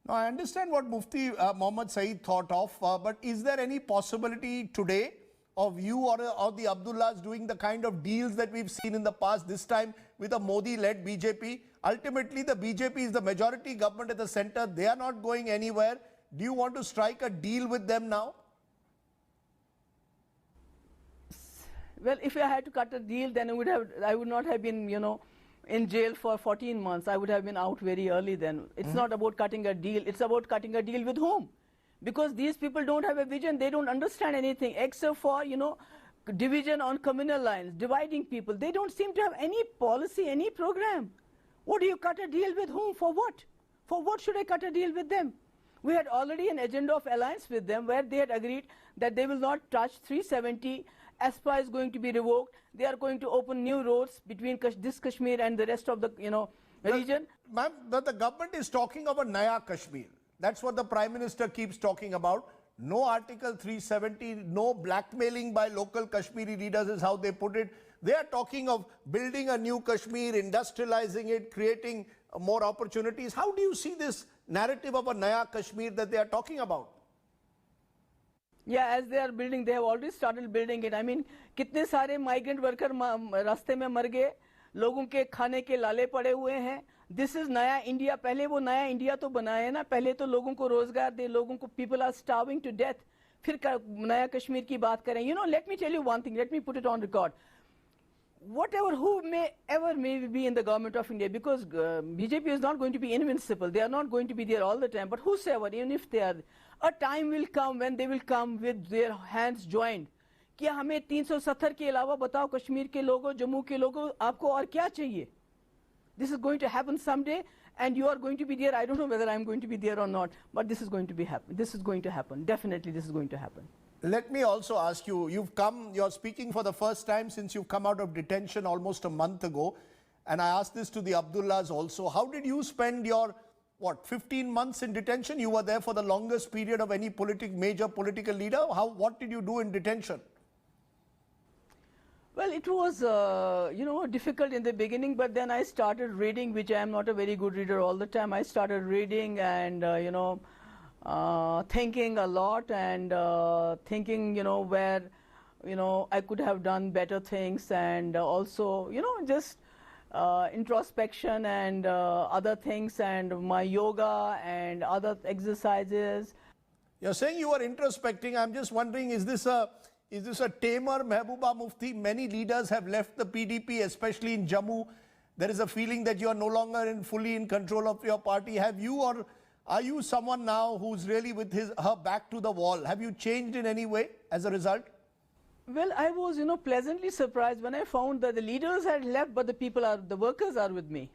Now, I understand what Mufti Mohammad Saeed thought of, but is there any possibility today of you or the Abdullahs doing the kind of deals that we've seen in the past, this time with a Modi-led BJP? Ultimately, the BJP is the majority government at the center. They are not going anywhere. Do you want to strike a deal with them now? Well, if I had to cut a deal, then I would not have been, in jail for 14 months. I would have been out very early then. It's not about cutting a deal. It's about cutting a deal with whom? Because these people don't have a vision. They don't understand anything except for, division on communal lines, dividing people. They don't seem to have any policy, any program. What do you cut a deal with whom? For what? For what should I cut a deal with them? We had already an agenda of alliance with them where they had agreed that they will not touch 370. ASPA is going to be revoked. They are going to open new roads between this Kashmir and the rest of the region. Ma'am, the government is talking of a Naya Kashmir. That's what the Prime Minister keeps talking about. No Article 370, no blackmailing by local Kashmiri leaders is how they put it. They are talking of building a new Kashmir, industrializing it, creating more opportunities. How do you see this narrative of a Naya Kashmir that they are talking about? Yeah, as they are building, they have already started building it. I mean, कितने सारे migrant worker रास्ते में मर गए, लोगों के खाने के लाले पड़े हुए हैं. This is नया इंडिया. पहले वो नया इंडिया तो बनाए ना. पहले तो लोगों को रोजगार दे, लोगों को people are starving to death. फिर नया कश्मीर की बात करें. Let me tell you one thing. Let me put it on record. Who may be in the government of India, because BJP is not going to be invincible. They are not going to be there all the time. But whosoever, even if they are, a time will come when they will come with their hands joined. क्या हमें 370 के अलावा बताओ कश्मीर के लोगों, जम्मू के लोगों, आपको और क्या चाहिए? This is going to happen someday, and you are going to be there. I don't know whether I am going to be there or not, but this is going to be happen. This is going to happen. Definitely, this is going to happen. Let me also ask you, you're speaking for the first time since you've come out of detention almost a month ago. And I asked this to the Abdullahs also. How did you spend your, 15 months in detention? You were there for the longest period of any major political leader. What did you do in detention? Well, it was, difficult in the beginning, but then I started reading, which I am not a very good reader all the time. I started reading and, thinking a lot and thinking, where, I could have done better things, and also, just introspection and other things, and my yoga and other exercises. You're saying you were introspecting. I'm just wondering, is this a tamer Mehbooba Mufti? Many leaders have left the PDP, especially in Jammu. There is a feeling that you are no longer fully in control of your party. Have you, or are you someone now who's really with her back to the wall? Have you changed in any way as a result? Well, I was, pleasantly surprised when I found that the leaders had left, but the workers are with me.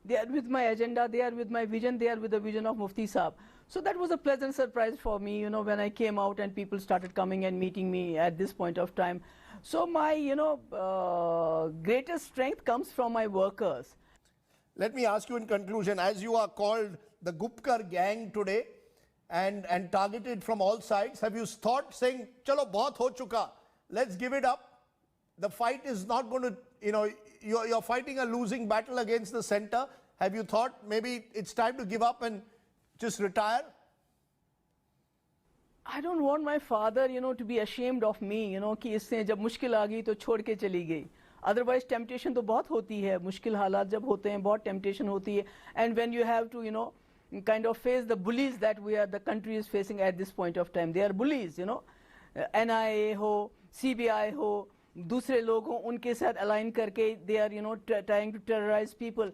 They are with my agenda, they are with my vision, they are with the vision of Mufti Saab. So that was a pleasant surprise for me, when I came out and people started coming and meeting me at this point of time. So my, greatest strength comes from my workers. Let me ask you in conclusion, as you are called the Gupkar gang today and targeted from all sides, have you thought saying, chalo bahut ho chuka, let's give it up? The fight is not going to, you're fighting a losing battle against the center. Have you thought maybe it's time to give up and just retire? I don't want my father, to be ashamed of me, कि इससे जब मुश्किल आ गई तो छोड़ के चली गई. Otherwise, temptation तो बहुत होती है. मुश्किल हालात जब होते हैं, बहुत temptation होती है. And when you have to, kind of face the bullies that the country is facing at this point of time. They are bullies, NIA ho, CBI ho, दूसरे लोग हों, उनके साथ align करके, they are, trying to terrorize people.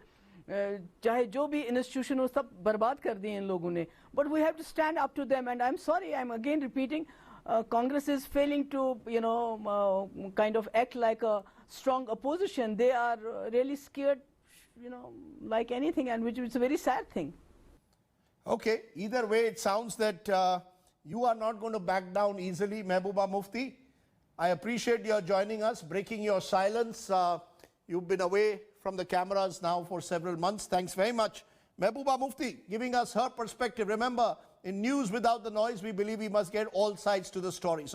चाहे जो भी institution हो, सब बर्बाद कर दिए इन लोगों ने. But we have to stand up to them, and I'm sorry, I'm again repeating, Congress is failing to, kind of act like a strong opposition. They are really scared, like anything, and which is a very sad thing. Okay, either way, it sounds that you are not going to back down easily, Mehbooba Mufti. I appreciate your joining us, breaking your silence. You've been away from the cameras now for several months. Thanks very much. Mehbooba Mufti giving us her perspective. Remember, in news without the noise, we believe we must get all sides to the story. So